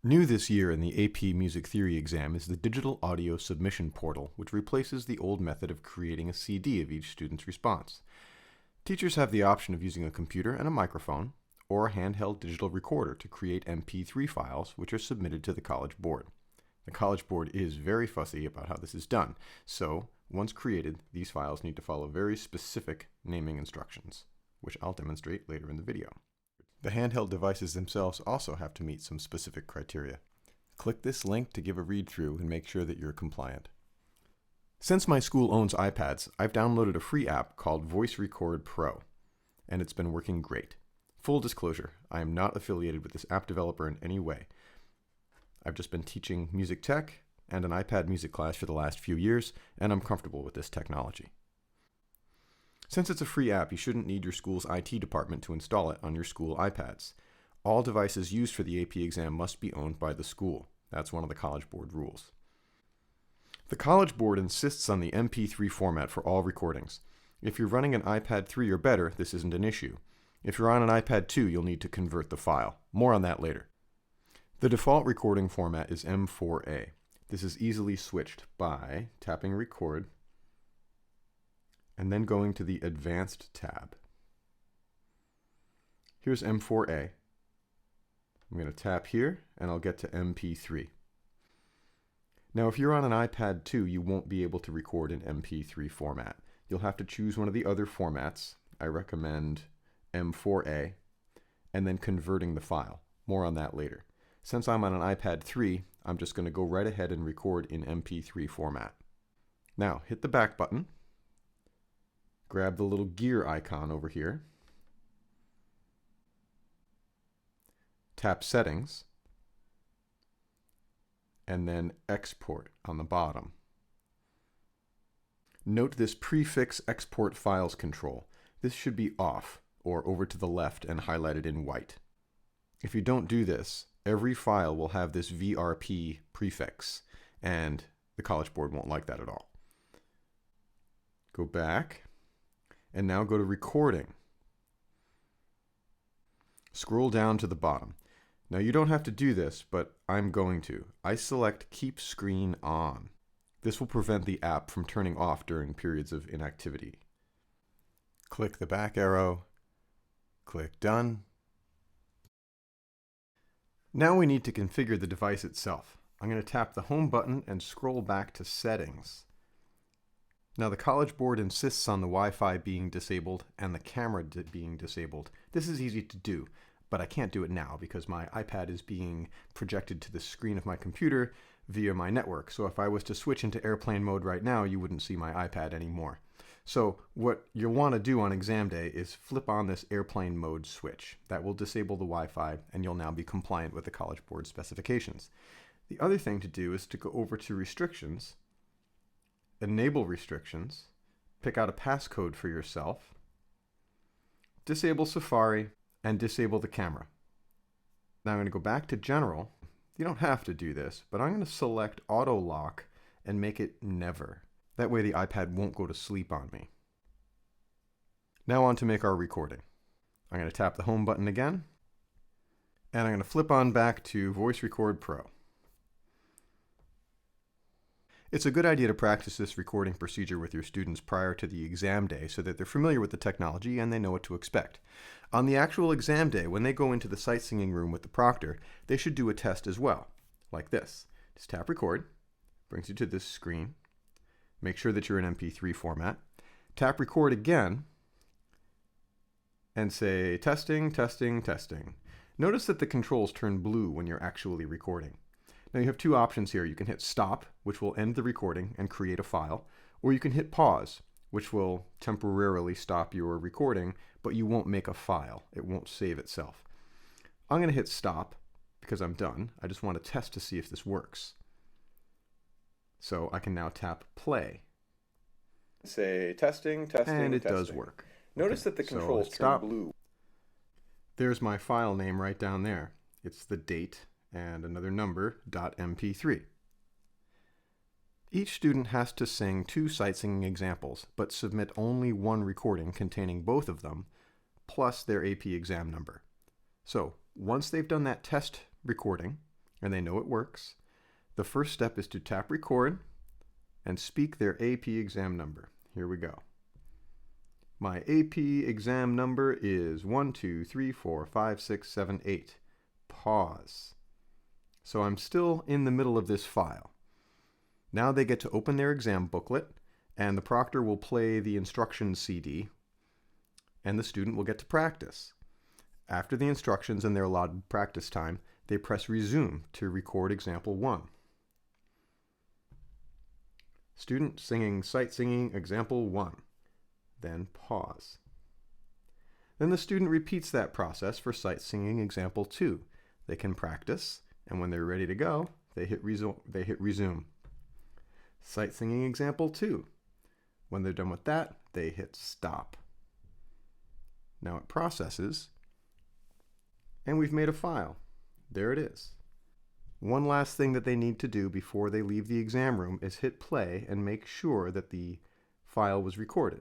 New this year in the AP Music Theory exam is the Digital Audio Submission Portal, which replaces the old method of creating a CD of each student's response. Teachers have the option of using a computer and a microphone, or a handheld digital recorder to create MP3 files, which are submitted to the College Board. The College Board is very fussy about how this is done, so once created, these files need to follow very specific naming instructions, which I'll demonstrate later in the video. The handheld devices themselves also have to meet some specific criteria. Click this link to give a read-through and make sure that you're compliant. Since my school owns iPads, I've downloaded a free app called Voice Record Pro, and it's been working great. Full disclosure, I am not affiliated with this app developer in any way. I've just been teaching music tech and an iPad music class for the last few years, and I'm comfortable with this technology. Since it's a free app, you shouldn't need your school's IT department to install it on your school iPads. All devices used for the AP exam must be owned by the school. That's one of the College Board rules. The College Board insists on the MP3 format for all recordings. If you're running an iPad 3 or better, this isn't an issue. If you're on an iPad 2, you'll need to convert the file. More on that later. The default recording format is M4A. This is easily switched by tapping Record and then going to the Advanced tab. Here's M4A. I'm going to tap here and I'll get to MP3. Now if you're on an iPad 2, you won't be able to record in MP3 format. You'll have to choose one of the other formats. I recommend M4A and then converting the file. More on that later. Since I'm on an iPad 3, I'm just going to go right ahead and record in MP3 format. Now hit the back button. Grab the little gear icon over here. Tap Settings. And then Export on the bottom. Note this Prefix Export Files control. This should be off, or over to the left and highlighted in white. If you don't do this, every file will have this VRP prefix, and the College Board won't like that at all. Go back. And now go to Recording. Scroll down to the bottom. Now you don't have to do this, but I'm going to. I select Keep Screen On. This will prevent the app from turning off during periods of inactivity. Click the back arrow. Click Done. Now we need to configure the device itself. I'm going to tap the Home button and scroll back to Settings. Now the College Board insists on the Wi-Fi being disabled and the camera being disabled. This is easy to do, but I can't do it now because my iPad is being projected to the screen of my computer via my network. So if I was to switch into airplane mode right now, you wouldn't see my iPad anymore. So what you'll want to do on exam day is flip on this airplane mode switch. That will disable the Wi-Fi and you'll now be compliant with the College Board specifications. The other thing to do is to go over to Restrictions, Enable Restrictions, pick out a passcode for yourself, disable Safari, and disable the camera. Now I'm going to go back to General. You don't have to do this, but I'm going to select Auto Lock and make it Never. That way the iPad won't go to sleep on me. Now on to make our recording. I'm going to tap the Home button again, and I'm going to flip on back to Voice Record Pro. It's a good idea to practice this recording procedure with your students prior to the exam day so that they're familiar with the technology and they know what to expect. On the actual exam day, when they go into the sight singing room with the proctor, they should do a test as well, like this. Just tap Record, brings you to this screen. Make sure that you're in MP3 format. Tap Record again and say testing, testing, testing. Notice that the controls turn blue when you're actually recording. Now you have two options here. You can hit Stop, which will end the recording and create a file, or you can hit Pause, which will temporarily stop your recording, but you won't make a file. It won't save itself. I'm going to hit Stop because I'm done. I just want to test to see if this works. So I can now tap Play. Say testing, testing, and it testing. does work. Notice that the controls turn blue. There's my file name right down there. It's the date and another number, .mp3. Each student has to sing 2 sight singing examples, but submit only one recording containing both of them, plus their AP exam number. So once they've done that test recording, and they know it works, the first step is to tap record and speak their AP exam number. Here we go. My AP exam number is 1234567 Pause. So I'm still in the middle of this file. Now they get to open their exam booklet, and the proctor will play the instructions CD, and the student will get to practice. After the instructions and their allotted practice time, they press resume to record example 1. Student singing sight singing example 1. Then pause. Then the student repeats that process for sight singing example 2. They can practice, and when they're ready to go, they hit resume. Sight singing example 2. When they're done with that, they hit stop. Now it processes, and we've made a file. There it is. One last thing that they need to do before they leave the exam room is hit play and make sure that the file was recorded.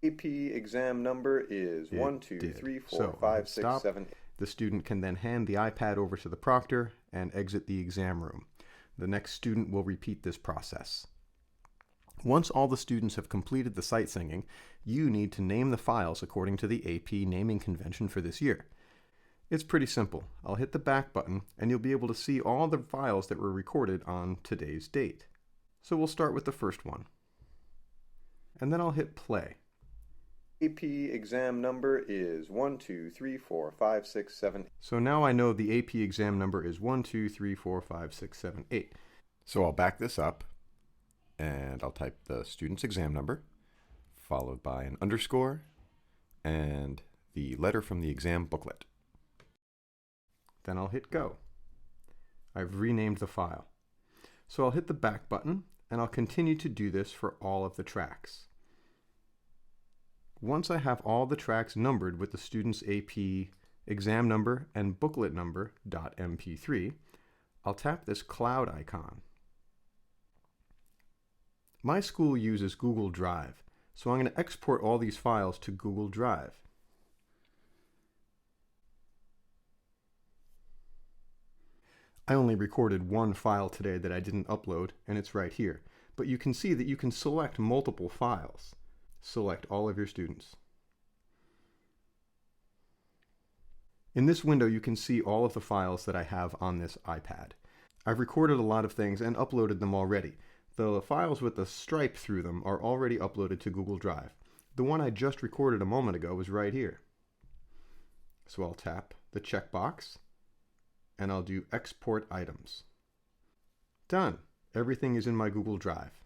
AP exam number is 1234567. The student can then hand the iPad over to the proctor and exit the exam room. The next student will repeat this process. Once all the students have completed the sight singing, you need to name the files according to the AP naming convention for this year. It's pretty simple. I'll hit the back button and you'll be able to see all the files that were recorded on today's date. So we'll start with the first one. And then I'll hit play. AP exam number is 1234567. So now I know the AP exam number is 1234567. So I'll back this up and I'll type the student's exam number, followed by an underscore and the letter from the exam booklet. Then I'll hit go. I've renamed the file. So I'll hit the back button and I'll continue to do this for all of the tracks. Once I have all the tracks numbered with the student's AP exam number and booklet number .mp3, I'll tap this cloud icon. My school uses Google Drive, so I'm going to export all these files to Google Drive. I only recorded one file today that I didn't upload, and it's right here. But you can see that you can select multiple files. Select all of your students. In this window, you can see all of the files that I have on this iPad. I've recorded a lot of things and uploaded them already. The files with the stripe through them are already uploaded to Google Drive. The one I just recorded a moment ago was right here. So I'll tap the checkbox and I'll do Export Items. Done. Everything is in my Google Drive.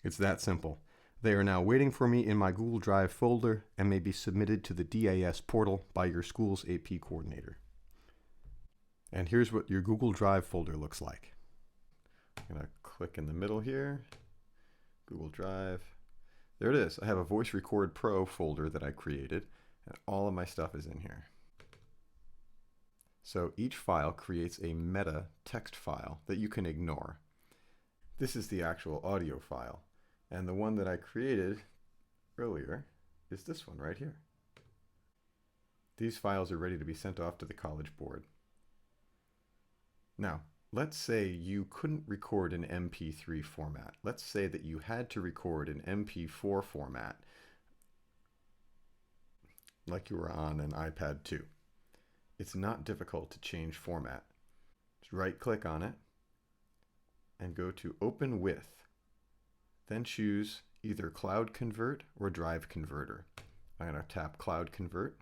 It's that simple. They are now waiting for me in my Google Drive folder and may be submitted to the DAS portal by your school's AP coordinator. And here's what your Google Drive folder looks like. I'm going to click in the middle here, Google Drive. There it is. I have a Voice Record Pro folder that I created, and all of my stuff is in here. So each file creates a meta text file that you can ignore. This is the actual audio file. And the one that I created earlier is this one right here. These files are ready to be sent off to the College Board. Now, let's say you couldn't record in MP3 format. Let's say that you had to record in MP4 format, like you were on an iPad 2. It's not difficult to change format. Just right-click on it and go to Open With. Then choose either Cloud Convert or Drive Converter. I'm going to tap Cloud Convert.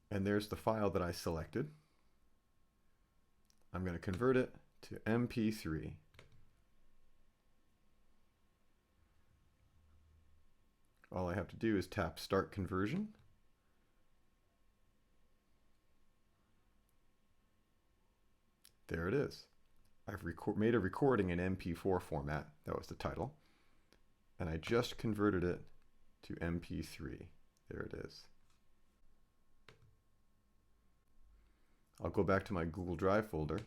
And there's the file that I selected. I'm going to convert it to MP3. All I have to do is tap Start Conversion. There it is. I've made a recording in MP4 format. That was the title. And I just converted it to MP3. There it is. I'll go back to my Google Drive folder.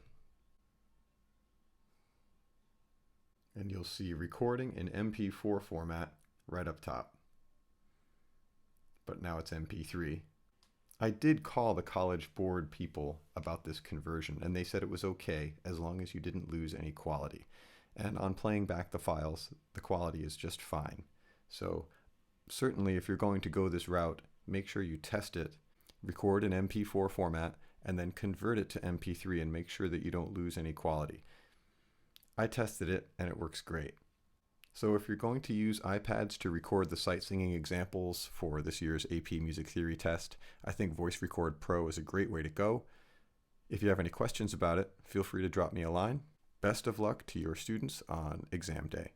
And you'll see recording in MP4 format right up top. but now it's MP3. I did call the College Board people about this conversion, and they said it was okay as long as you didn't lose any quality. And on playing back the files, the quality is just fine. So certainly if you're going to go this route, make sure you test it, record in MP4 format, and then convert it to MP3 and make sure that you don't lose any quality. I tested it and it works great. So if you're going to use iPads to record the sight singing examples for this year's AP Music Theory test, I think Voice Record Pro is a great way to go. If you have any questions about it, feel free to drop me a line. Best of luck to your students on exam day.